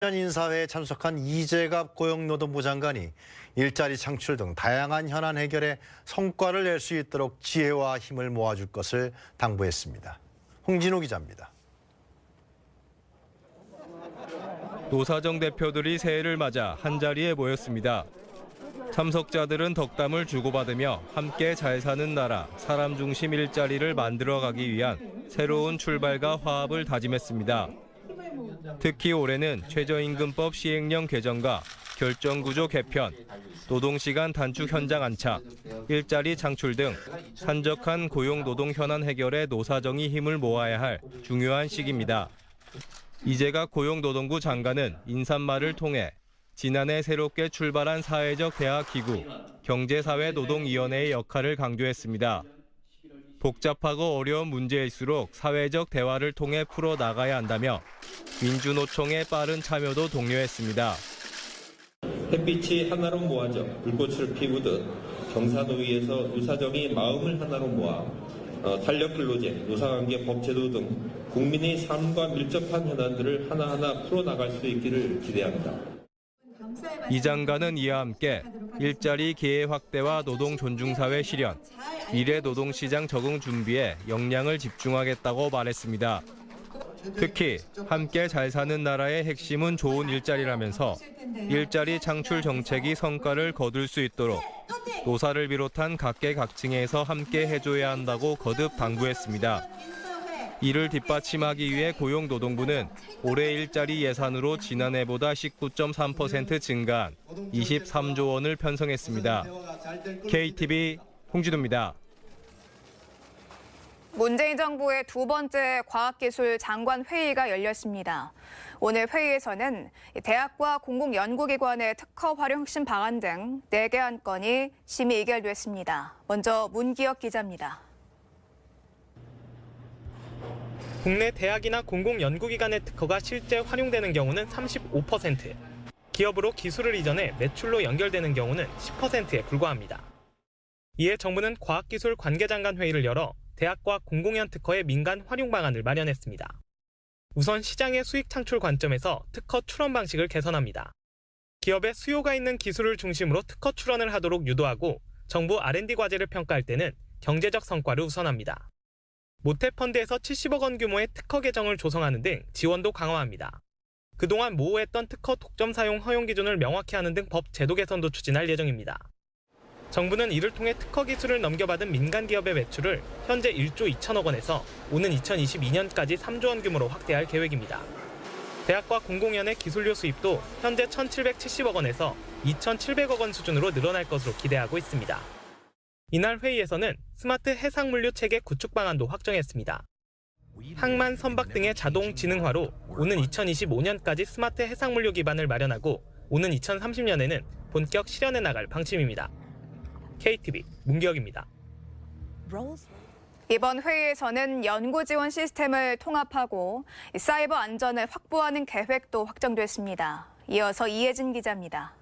인사회에 참석한 이재갑 고용노동부 장관이 일자리 창출 등 다양한 현안 해결에 성과를 낼 수 있도록 지혜와 힘을 모아줄 것을 당부했습니다. 홍진호 기자입니다. 노사정 대표들이 새해를 맞아 한자리에 모였습니다. 참석자들은 덕담을 주고받으며 함께 잘 사는 나라, 사람 중심 일자리를 만들어가기 위한 새로운 출발과 화합을 다짐했습니다. 특히 올해는 최저임금법 시행령 개정과 결정구조 개편, 노동시간 단축 현장 안착, 일자리 창출 등 산적한 고용노동 현안 해결에 노사정이 힘을 모아야 할 중요한 시기입니다. 이재갑 고용노동부 장관은 인사말을 통해 지난해 새롭게 출발한 사회적 대화기구, 경제사회노동위원회의 역할을 강조했습니다. 복잡하고 어려운 문제일수록 사회적 대화를 통해 풀어나가야 한다며 민주노총의 빠른 참여도 독려했습니다. 햇빛이 하나로 모아져 불꽃을 피우듯 경사노위에서 노사정이 마음을 하나로 모아 탄력근로제, 노사관계 법제도 등 국민의 삶과 밀접한 현안들을 하나하나 풀어나갈 수 있기를 기대합니다. 이 장관은 이와 함께 일자리 기회 확대와 노동 존중사회 실현, 미래 노동시장 적응 준비에 역량을 집중하겠다고 말했습니다. 특히 함께 잘 사는 나라의 핵심은 좋은 일자리라면서 일자리 창출 정책이 성과를 거둘 수 있도록 노사를 비롯한 각계각층에서 함께 해줘야 한다고 거듭 당부했습니다. 이를 뒷받침하기 위해 고용노동부는 올해 일자리 예산으로 지난해보다 19.3% 증가한 23조 원을 편성했습니다. KTV 홍진호입니다. 문재인 정부의 두 번째 과학기술 장관 회의가 열렸습니다. 오늘 회의에서는 대학과 공공연구기관의 특허 활용 혁신 방안 등 4개 안건이 심의 의결됐습니다. 먼저 문기혁 기자입니다. 국내 대학이나 공공연구기관의 특허가 실제 활용되는 경우는 35%, 기업으로 기술을 이전해 매출로 연결되는 경우는 10%에 불과합니다. 이에 정부는 과학기술 관계장관 회의를 열어 대학과 공공연 특허의 민간 활용 방안을 마련했습니다. 우선 시장의 수익 창출 관점에서 특허 출원 방식을 개선합니다. 기업의 수요가 있는 기술을 중심으로 특허 출원을 하도록 유도하고 정부 R&D 과제를 평가할 때는 경제적 성과를 우선합니다. 모태펀드에서 70억 원 규모의 특허 계정을 조성하는 등 지원도 강화합니다. 그동안 모호했던 특허 독점 사용 허용 기준을 명확히 하는 등 법 제도 개선도 추진할 예정입니다. 정부는 이를 통해 특허 기술을 넘겨받은 민간 기업의 매출을 현재 1조 2천억 원에서 오는 2022년까지 3조 원 규모로 확대할 계획입니다. 대학과 공공연의 기술료 수입도 현재 1,770억 원에서 2,700억 원 수준으로 늘어날 것으로 기대하고 있습니다. 이날 회의에서는 스마트 해상물류 체계 구축 방안도 확정했습니다. 항만, 선박 등의 자동 지능화로 오는 2025년까지 스마트 해상물류 기반을 마련하고 오는 2030년에는 본격 실현해 나갈 방침입니다. KTV 문기혁입니다. 이번 회의에서는 연구 지원 시스템을 통합하고 사이버 안전을 확보하는 계획도 확정됐습니다. 이어서 이혜진 기자입니다.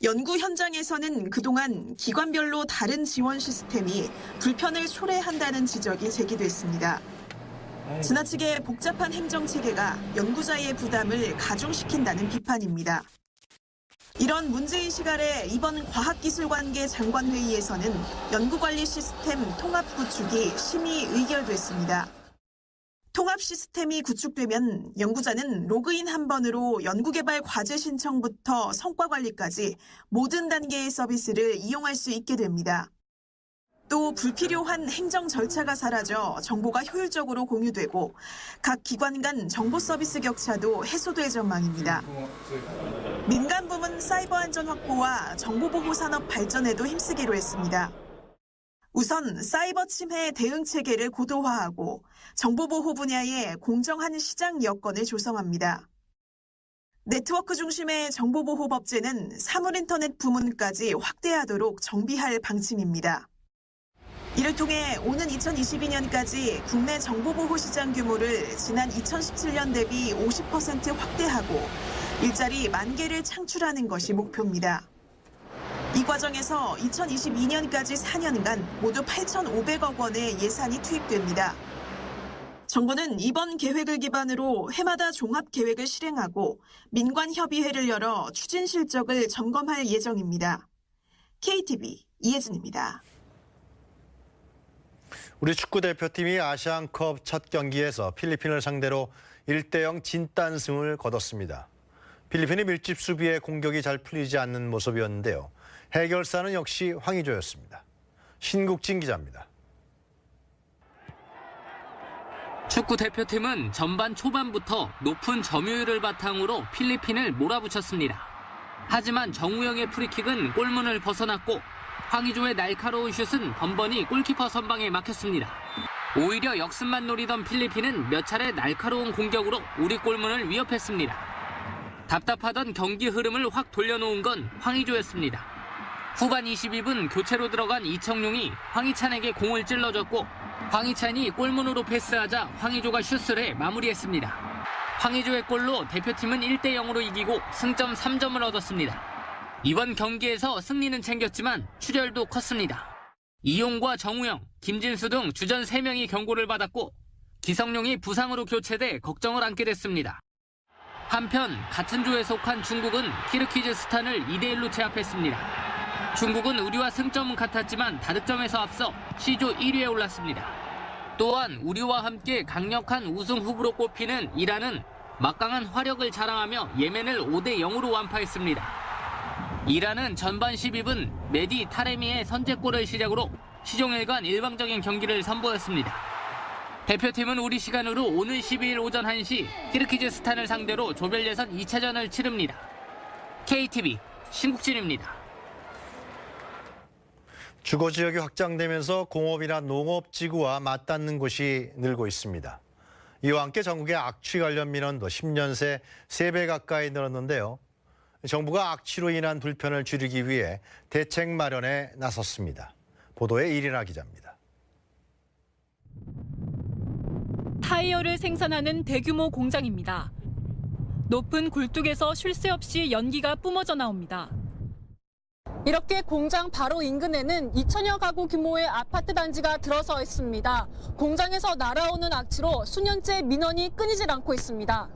연구 현장에서는 그동안 기관별로 다른 지원 시스템이 불편을 초래한다는 지적이 제기됐습니다. 지나치게 복잡한 행정체계가 연구자의 부담을 가중시킨다는 비판입니다. 이런 문제인식 아래 이번 과학기술관계 장관회의에서는 연구관리 시스템 통합 구축이 심의 의결됐습니다. 통합 시스템이 구축되면 연구자는 로그인 한 번으로 연구개발 과제 신청부터 성과 관리까지 모든 단계의 서비스를 이용할 수 있게 됩니다. 또 불필요한 행정 절차가 사라져 정보가 효율적으로 공유되고 각 기관 간 정보 서비스 격차도 해소될 전망입니다. 민간 부문 사이버 안전 확보와 정보보호 산업 발전에도 힘쓰기로 했습니다. 우선 사이버 침해 대응 체계를 고도화하고 정보보호 분야에 공정한 시장 여건을 조성합니다. 네트워크 중심의 정보보호법제는 사물인터넷 부문까지 확대하도록 정비할 방침입니다. 이를 통해 오는 2022년까지 국내 정보보호 시장 규모를 지난 2017년 대비 50% 확대하고 일자리 10,000개를 창출하는 것이 목표입니다. 이 과정에서 2022년까지 4년간 모두 8,500억 원의 예산이 투입됩니다. 정부는 이번 계획을 기반으로 해마다 종합 계획을 실행하고 민관협의회를 열어 추진 실적을 점검할 예정입니다. KTV 이혜진입니다. 우리 축구 대표팀이 아시안컵 첫 경기에서 필리핀을 상대로 1대0 진단승을 거뒀습니다. 필리핀의 밀집 수비에 공격이 잘 풀리지 않는 모습이었는데요. 해결사는 역시 황의조였습니다. 신국진 기자입니다. 축구 대표팀은 전반 초반부터 높은 점유율을 바탕으로 필리핀을 몰아붙였습니다. 하지만 정우영의 프리킥은 골문을 벗어났고 황의조의 날카로운 슛은 번번이 골키퍼 선방에 막혔습니다. 오히려 역습만 노리던 필리핀은 몇 차례 날카로운 공격으로 우리 골문을 위협했습니다. 답답하던 경기 흐름을 확 돌려놓은 건 황의조였습니다. 후반 22분 교체로 들어간 이청용이 황희찬에게 공을 찔러줬고 황희찬이 골문으로 패스하자 황의조가 슛을 해 마무리했습니다. 황의조의 골로 대표팀은 1대0으로 이기고 승점 3점을 얻었습니다. 이번 경기에서 승리는 챙겼지만 출혈도 컸습니다. 이용과 정우영, 김진수 등 주전 3명이 경고를 받았고 기성용이 부상으로 교체돼 걱정을 안게 됐습니다. 한편 같은 조에 속한 중국은 키르기즈스탄을 2대1로 제압했습니다. 중국은 우리와 승점은 같았지만 다득점에서 앞서 C조 1위에 올랐습니다. 또한 우리와 함께 강력한 우승 후보로 꼽히는 이란은 막강한 화력을 자랑하며 예멘을 5대0으로 완파했습니다. 이란은 전반 12분 메디 타레미의 선제골을 시작으로 시종일관 일방적인 경기를 선보였습니다. 대표팀은 우리 시간으로 오는 12일 오전 1시 키르기즈스탄을 상대로 조별 예선 2차전을 치릅니다. KTV 신국진입니다. 주거 지역이 확장되면서 공업이나 농업지구와 맞닿는 곳이 늘고 있습니다. 이와 함께 전국의 악취 관련 민원도 10년 새 3배 가까이 늘었는데요. 정부가 악취로 인한 불편을 줄이기 위해 대책 마련에 나섰습니다. 보도에 이리나 기자입니다. 타이어를 생산하는 대규모 공장입니다. 높은 굴뚝에서 쉴 새 없이 연기가 뿜어져 나옵니다. 이렇게 공장 바로 인근에는 2천여 가구 규모의 아파트 단지가 들어서 있습니다. 공장에서 날아오는 악취로 수년째 민원이 끊이질 않고 있습니다.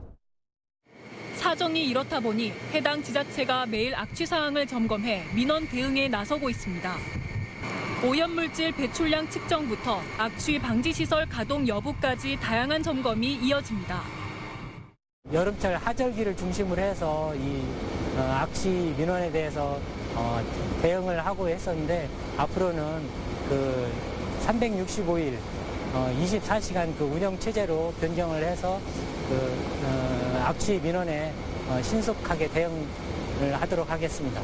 사정이 이렇다 보니 해당 지자체가 매일 악취 사항을 점검해 민원 대응에 나서고 있습니다. 오염물질 배출량 측정부터 악취 방지 시설 가동 여부까지 다양한 점검이 이어집니다. 여름철 하절기를 중심으로 해서 이 악취 민원에 대해서 대응을 하고 했었는데 앞으로는 그 365일 24시간 그 운영 체제로 변경을 해서 그 악취 민원에 신속하게 대응을 하도록 하겠습니다.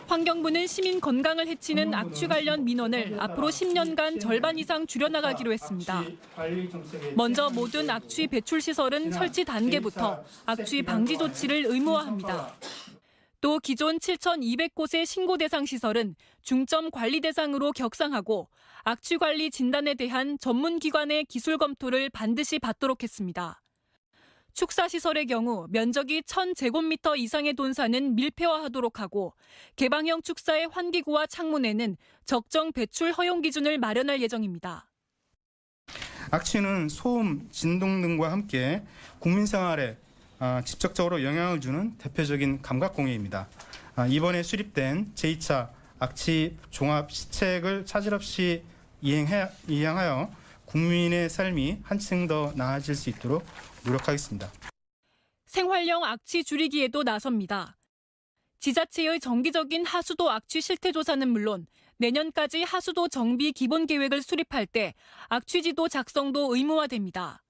환경부는 시민 건강을 해치는 악취 관련 민원을 앞으로 10년간 절반 이상 줄여나가기로 했습니다. 먼저 모든 악취 배출 시설은 설치 단계부터 악취 방지 조치를 의무화합니다. 또 기존 7,200곳의 신고 대상 시설은 중점 관리 대상으로 격상하고 악취 관리 진단에 대한 전문 기관의 기술 검토를 반드시 받도록 했습니다. 축사시설의 경우 면적이 1,000제곱미터 이상의 돈사는 밀폐화하도록 하고 개방형 축사의 환기구와 창문에는 적정 배출 허용 기준을 마련할 예정입니다. 악취는 소음, 진동 등과 함께 국민 생활에 직접적으로 영향을 주는 대표적인 감각공해입니다. 이번에 수립된 제2차 악취 종합 시책을 차질 없이 이행하여 국민의 삶이 한층 더 나아질 수 있도록 노력하겠습니다. 생활형 악취 줄이기에도 나섭니다. 지자체의 정기적인 하수도 악취 실태 조사는 물론 내년까지 하수도 정비 기본 계획을 수립할 때 악취지도 작성도 의무화됩니다.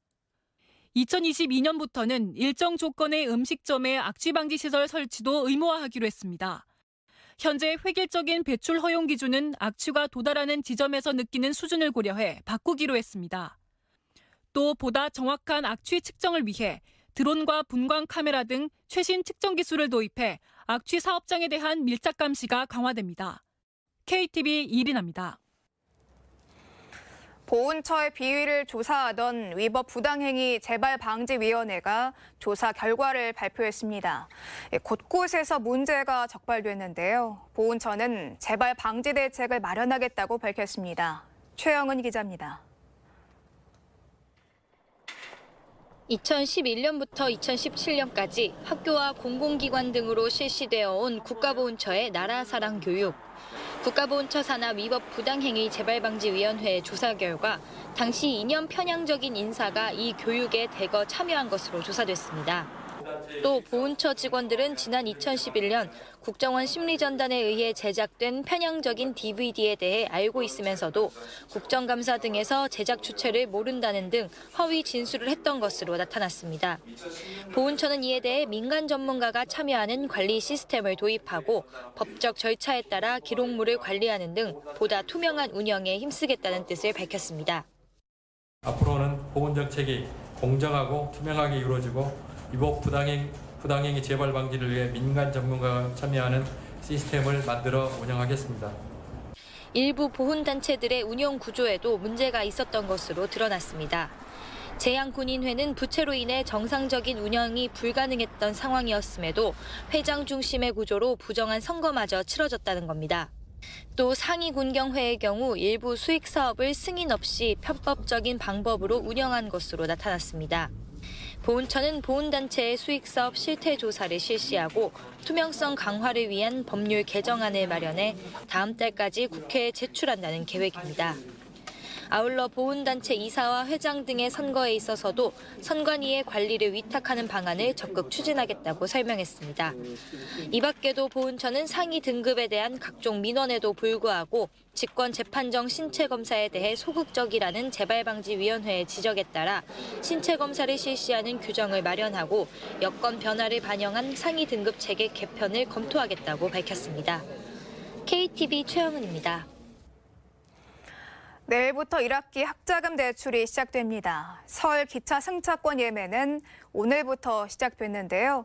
2022년부터는 일정 조건의 음식점에 악취 방지 시설 설치도 의무화하기로 했습니다. 현재 획일적인 배출 허용 기준은 악취가 도달하는 지점에서 느끼는 수준을 고려해 바꾸기로 했습니다. 또 보다 정확한 악취 측정을 위해 드론과 분광 카메라 등 최신 측정 기술을 도입해 악취 사업장에 대한 밀착 감시가 강화됩니다. KTV 이리나입니다. 보훈처의 비위를 조사하던 위법 부당행위 재발방지위원회가 조사 결과를 발표했습니다. 곳곳에서 문제가 적발됐는데요. 보훈처는 재발방지 대책을 마련하겠다고 밝혔습니다. 최영은 기자입니다. 2011년부터 2017년까지 학교와 공공기관 등으로 실시되어 온 국가보훈처의 나라사랑 교육. 국가보훈처 산하 위법 부당행위 재발방지위원회의 조사 결과 당시 이념 편향적인 인사가 이 교육에 대거 참여한 것으로 조사됐습니다. 또 보훈처 직원들은 지난 2011년 국정원 심리전단에 의해 제작된 편향적인 DVD에 대해 알고 있으면서도 국정감사 등에서 제작 주체를 모른다는 등 허위 진술을 했던 것으로 나타났습니다. 보훈처는 이에 대해 민간 전문가가 참여하는 관리 시스템을 도입하고 법적 절차에 따라 기록물을 관리하는 등 보다 투명한 운영에 힘쓰겠다는 뜻을 밝혔습니다. 앞으로는 보훈 정책이 공정하고 투명하게 이루어지고 위법 부당행위 재발 방지를 위해 민간 전문가가 참여하는 시스템을 만들어 운영하겠습니다. 일부 보훈단체들의 운영 구조에도 문제가 있었던 것으로 드러났습니다. 재향군인회는 부채로 인해 정상적인 운영이 불가능했던 상황이었음에도 회장 중심의 구조로 부정한 선거마저 치러졌다는 겁니다. 또 상위군경회의 경우 일부 수익 사업을 승인 없이 편법적인 방법으로 운영한 것으로 나타났습니다. 보훈처는 보훈단체의 수익사업 실태조사를 실시하고 투명성 강화를 위한 법률 개정안을 마련해 다음 달까지 국회에 제출한다는 계획입니다. 아울러 보훈단체 이사와 회장 등의 선거에 있어서도 선관위의 관리를 위탁하는 방안을 적극 추진하겠다고 설명했습니다. 이 밖에도 보훈처는 상위 등급에 대한 각종 민원에도 불구하고 직권재판정 신체검사에 대해 소극적이라는 재발방지위원회의 지적에 따라 신체검사를 실시하는 규정을 마련하고 여건 변화를 반영한 상위 등급 체계 개편을 검토하겠다고 밝혔습니다. KTV 최영은입니다. 내일부터 1학기 학자금 대출이 시작됩니다. 설 기차 승차권 예매는 오늘부터 시작됐는데요.